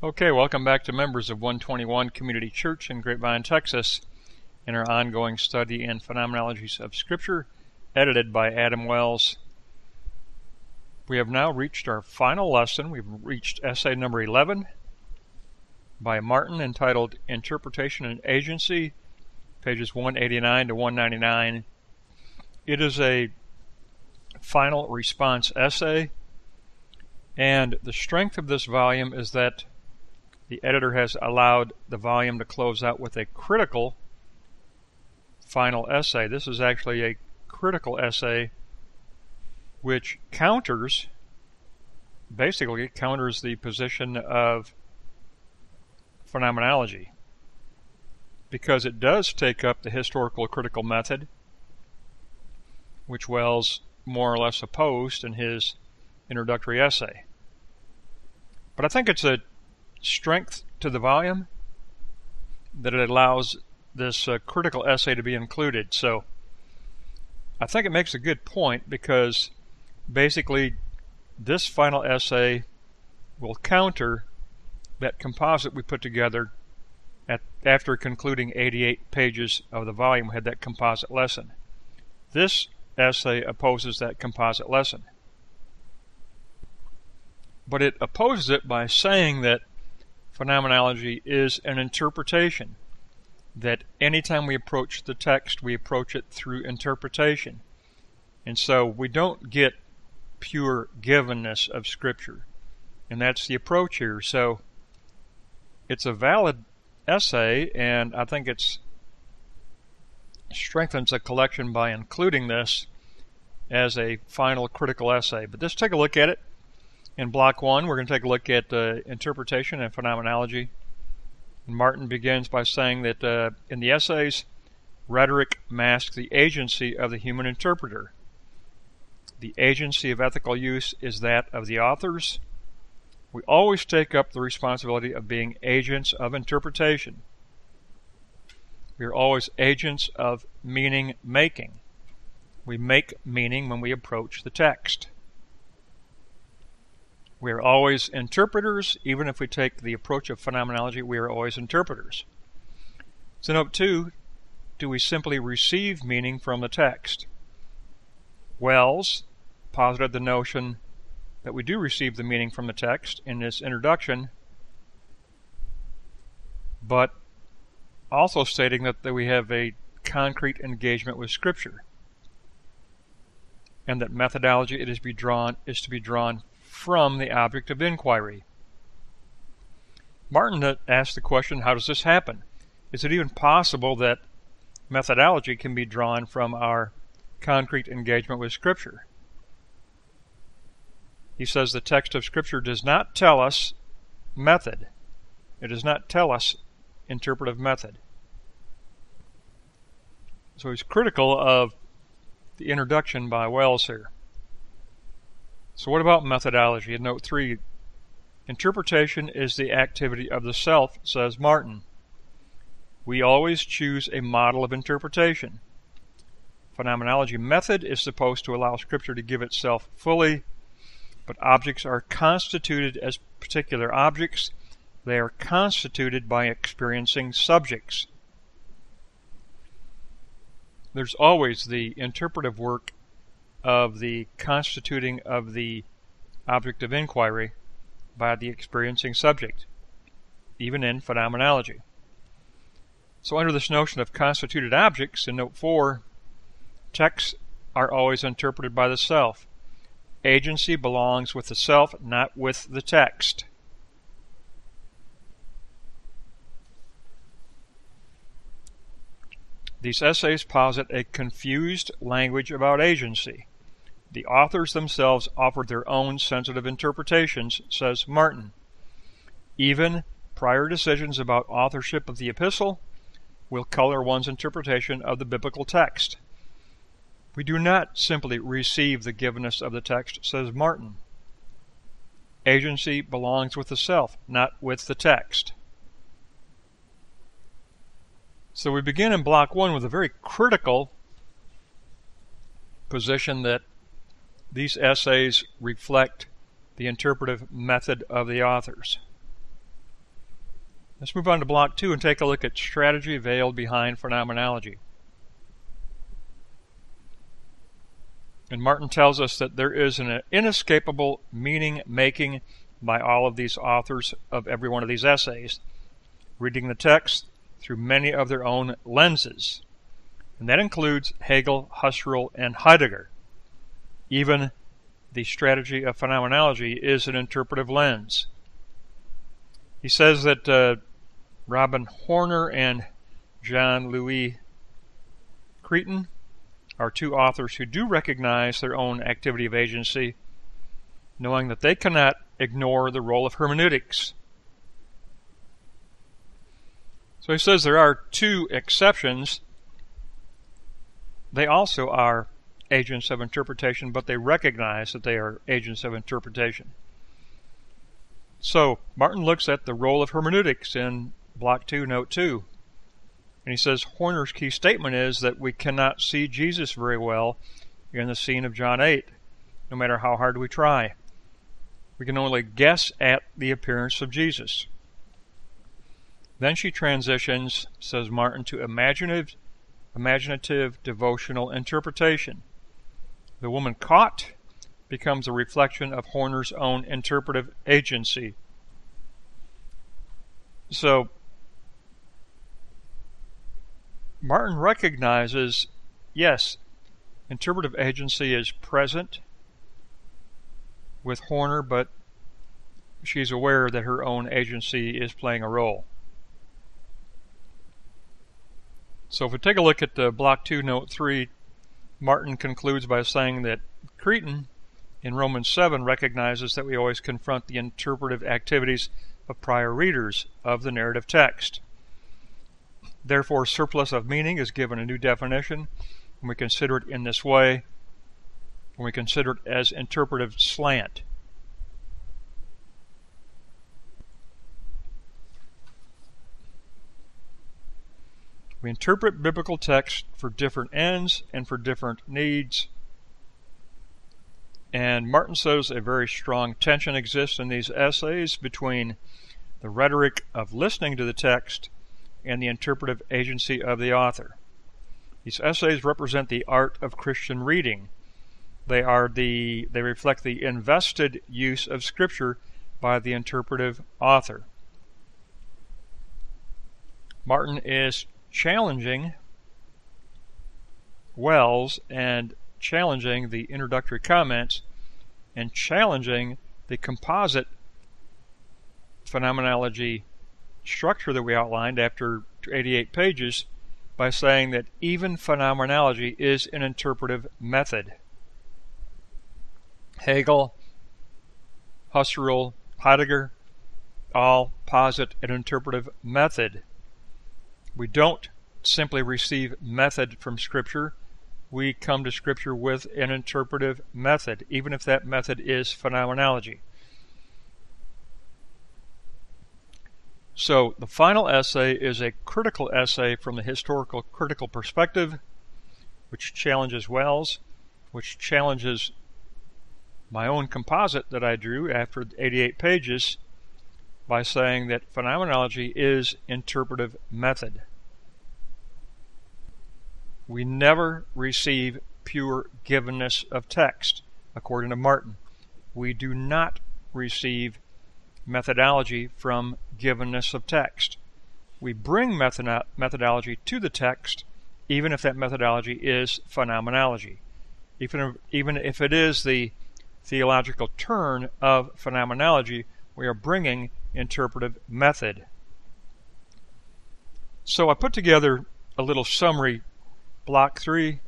Okay, welcome back to members of 121 Community Church in Grapevine, Texas, in our ongoing study in Phenomenologies of Scripture, edited by Adam Wells. We have now reached our final lesson. We've reached essay number 11 by Martin, entitled Interpretation and Agency, pages 189 to 199. It is a final response essay, and the strength of this volume is that the editor has allowed the volume to close out with a critical final essay. This is actually a critical essay which basically counters the position of phenomenology, because it does take up the historical critical method, which Wells more or less opposed in his introductory essay. But I think it's a strength to the volume that it allows this critical essay to be included. So I think it makes a good point, because basically this final essay will counter that composite we put together after concluding 88 pages of the volume. We had that composite lesson. This essay opposes that composite lesson, but it opposes it by saying that phenomenology is an interpretation, that anytime we approach the text, we approach it through interpretation. And so we don't get pure givenness of Scripture. And that's the approach here. So it's a valid essay, and I think it strengthens the collection by including this as a final critical essay. But let's take a look at it. In Block 1, we're going to take a look at interpretation and phenomenology. And Martin begins by saying that in the essays, rhetoric masks the agency of the human interpreter. The agency of ethical use is that of the authors. We always take up the responsibility of being agents of interpretation. We are always agents of meaning making. We make meaning when we approach the text. We are always interpreters. Even if we take the approach of phenomenology, we are always interpreters. So note 2, do we simply receive meaning from the text? Wells posited the notion that we do receive the meaning from the text in this introduction, but also stating that we have a concrete engagement with Scripture, and that methodology is to be drawn from the object of inquiry. Martin asked the question, how does this happen? Is it even possible that methodology can be drawn from our concrete engagement with Scripture? He says the text of Scripture does not tell us method. It does not tell us interpretive method. So he's critical of the introduction by Wells here. So what about methodology? In note 3, interpretation is the activity of the self, says Martin. We always choose a model of interpretation. Phenomenology method is supposed to allow Scripture to give itself fully, but objects are constituted as particular objects. They are constituted by experiencing subjects. There's always the interpretive work of the constituting of the object of inquiry by the experiencing subject, even in phenomenology. So under this notion of constituted objects, in note 4, texts are always interpreted by the self. Agency belongs with the self, not with the text. These essays posit a confused language about agency. The authors themselves offered their own sensitive interpretations, says Martin. Even prior decisions about authorship of the epistle will color one's interpretation of the biblical text. We do not simply receive the givenness of the text, says Martin. Agency belongs with the self, not with the text. So we begin in Block 1 with a very critical position that these essays reflect the interpretive method of the authors. Let's move on to Block 2 and take a look at strategy veiled behind phenomenology. And Martin tells us that there is an inescapable meaning-making by all of these authors of every one of these essays, reading the text through many of their own lenses. And that includes Hegel, Husserl, and Heidegger. Even the strategy of phenomenology is an interpretive lens. He says that Robin Horner and Jean-Louis Cretin are two authors who do recognize their own activity of agency, knowing that they cannot ignore the role of hermeneutics. So he says there are two exceptions. They also are agents of interpretation, but they recognize that they are agents of interpretation. So Martin looks at the role of hermeneutics in Block 2, Note 2. And he says Horner's key statement is that we cannot see Jesus very well in the scene of John 8, no matter how hard we try. We can only guess at the appearance of Jesus. Then she transitions, says Martin, to imaginative devotional interpretation. The woman caught becomes a reflection of Horner's own interpretive agency. So Martin recognizes, yes, interpretive agency is present with Horner, but she's aware that her own agency is playing a role. So if we take a look at Block 2, Note 3, Martin concludes by saying that Cretin in Romans 7 recognizes that we always confront the interpretive activities of prior readers of the narrative text. Therefore, surplus of meaning is given a new definition when we consider it in this way, when we consider it as interpretive slant. We interpret biblical text for different ends and for different needs. And Martin says a very strong tension exists in these essays between the rhetoric of listening to the text and the interpretive agency of the author. These essays represent the art of Christian reading. They reflect the invested use of Scripture by the interpretive author. Martin is challenging Wells and challenging the introductory comments and challenging the composite phenomenology structure that we outlined after 88 pages by saying that even phenomenology is an interpretive method. Hegel, Husserl, Heidegger all posit an interpretive method. We don't simply receive method from Scripture. We come to Scripture with an interpretive method, even if that method is phenomenology. So the final essay is a critical essay from the historical critical perspective, which challenges Wells, which challenges my own composite that I drew after 88 pages by saying that phenomenology is interpretive method. We never receive pure givenness of text, according to Martin. We do not receive methodology from givenness of text. We bring methodology to the text, even if that methodology is phenomenology. Even if it is the theological turn of phenomenology, we are bringing interpretive method. So I put together a little summary, Block 3,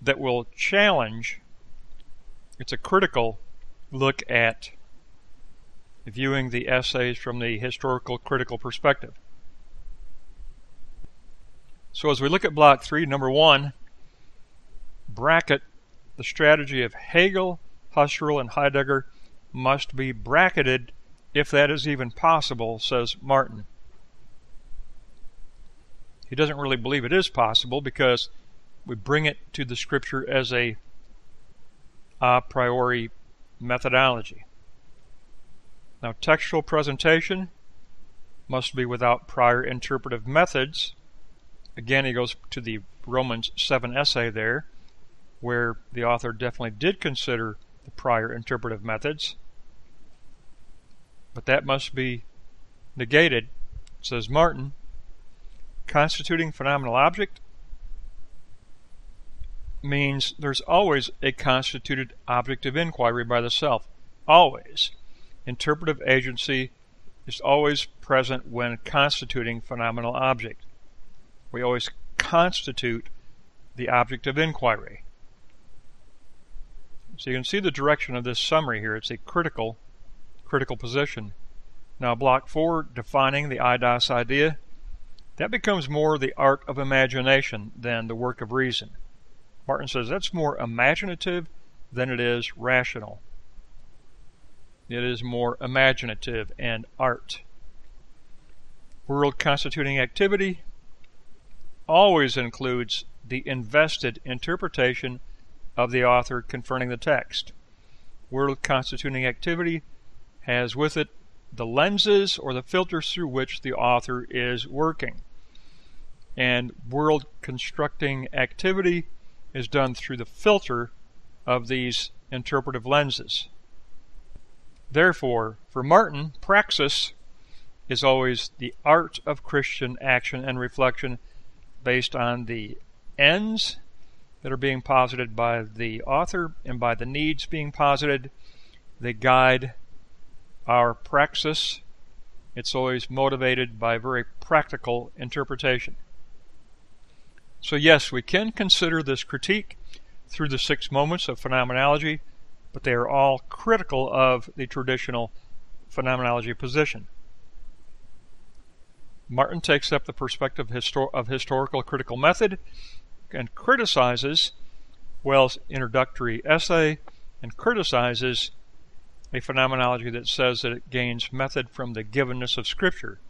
that will challenge. It's a critical look at viewing the essays from the historical critical perspective. So as we look at Block 3, number 1, bracket the strategy of Hegel, Husserl, and Heidegger must be bracketed if that is even possible, says Martin. He doesn't really believe it is possible because we bring it to the Scripture as a priori methodology. Now, textual presentation, must be without prior interpretive methods. Again, he goes to the Romans 7 essay there, where the author definitely did consider the prior interpretive methods. But that must be negated, says Martin. Constituting phenomenal object means there's always a constituted object of inquiry by the self. Always. Interpretive agency is always present when constituting phenomenal object. We always constitute the object of inquiry. So you can see the direction of this summary here. It's a critical position. Now block 4, defining the eidos idea. That becomes more the art of imagination than the work of reason. Martin says that's more imaginative than it is rational. It is more imaginative and art. World constituting activity always includes the invested interpretation of the author confronting the text. World constituting activity has with it the lenses or the filters through which the author is working. And world constructing activity is done through the filter of these interpretive lenses. Therefore, for Martin, praxis is always the art of Christian action and reflection based on the ends that are being posited by the author and by the needs being posited. They guide our praxis. It's always motivated by very practical interpretation. So yes, we can consider this critique through the 6 moments of phenomenology, but they are all critical of the traditional phenomenology position. Martin takes up the perspective of historical critical method and criticizes Wells' introductory essay and criticizes a phenomenology that says that it gains method from the givenness of Scripture.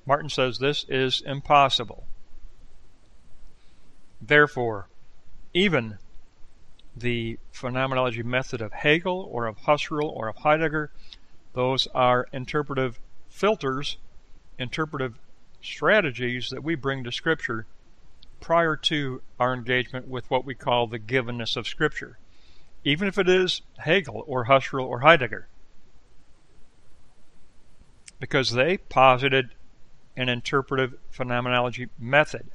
Martin says this is impossible. Therefore, even the phenomenology method of Hegel or of Husserl or of Heidegger, those are interpretive filters, interpretive strategies that we bring to Scripture prior to our engagement with what we call the givenness of Scripture, even if it is Hegel or Husserl or Heidegger, because they posited an interpretive phenomenology method.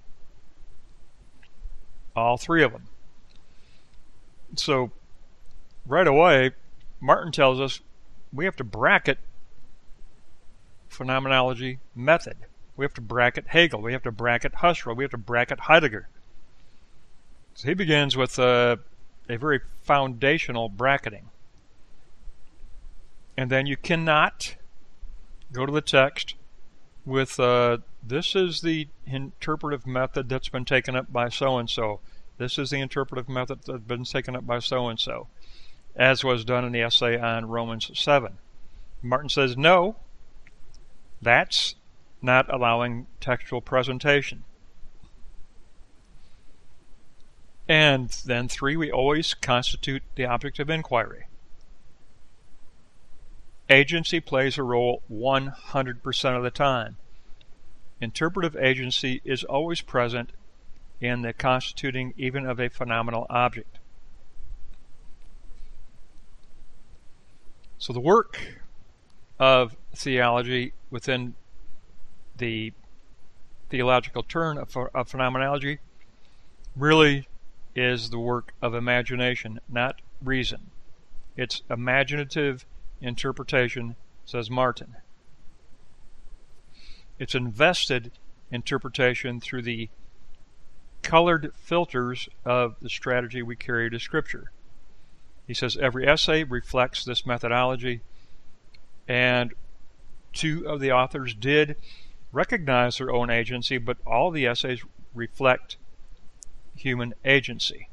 All 3 of them. So, right away, Martin tells us we have to bracket phenomenology method. We have to bracket Hegel. We have to bracket Husserl. We have to bracket Heidegger. So he begins with a very foundational bracketing. And then you cannot go to the text with this is the interpretive method that's been taken up by so-and-so. This is the interpretive method that's been taken up by so-and-so, as was done in the essay on Romans 7. Martin says, no, that's not allowing textual presentation. And then 3, we always constitute the object of inquiry. Agency plays a role 100% of the time. Interpretive agency is always present in the constituting even of a phenomenal object. So the work of theology within the theological turn of phenomenology really is the work of imagination, not reason. It's imaginative interpretation, says Martin. It's invested interpretation through the colored filters of the strategy we carry to Scripture. He says every essay reflects this methodology, and 2 of the authors did recognize their own agency, but all the essays reflect human agency.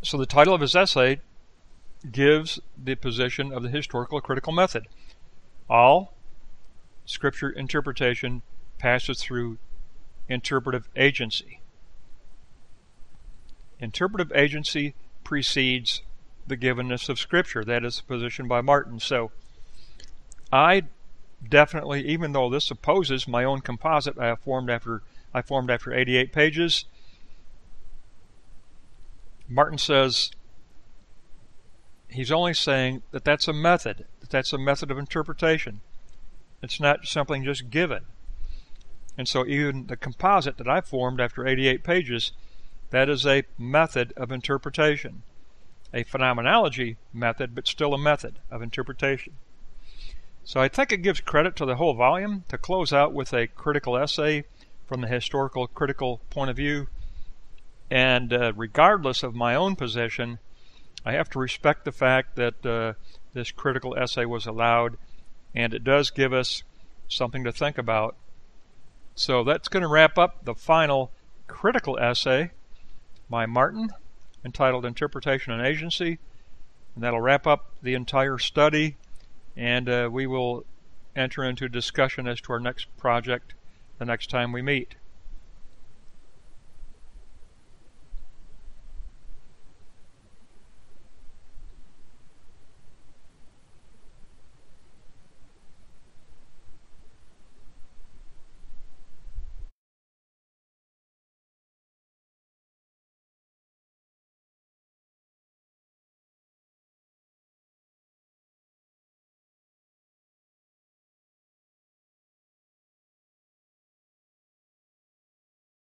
So the title of his essay gives the position of the historical critical method. All Scripture interpretation passes through interpretive agency. Interpretive agency precedes the givenness of Scripture. That is the position by Martin. So I definitely, even though this opposes my own composite I formed after 88 pages, Martin says he's only saying that that's a method, of interpretation. It's not something just given. And so even the composite that I formed after 88 pages, that is a method of interpretation. A phenomenology method, but still a method of interpretation. So I think it gives credit to the whole volume to close out with a critical essay from the historical critical point of view. And regardless of my own position, I have to respect the fact that this critical essay was allowed, and it does give us something to think about. So that's going to wrap up the final critical essay by Martin, entitled Interpretation and Agency, and that'll wrap up the entire study, and we will enter into discussion as to our next project the next time we meet.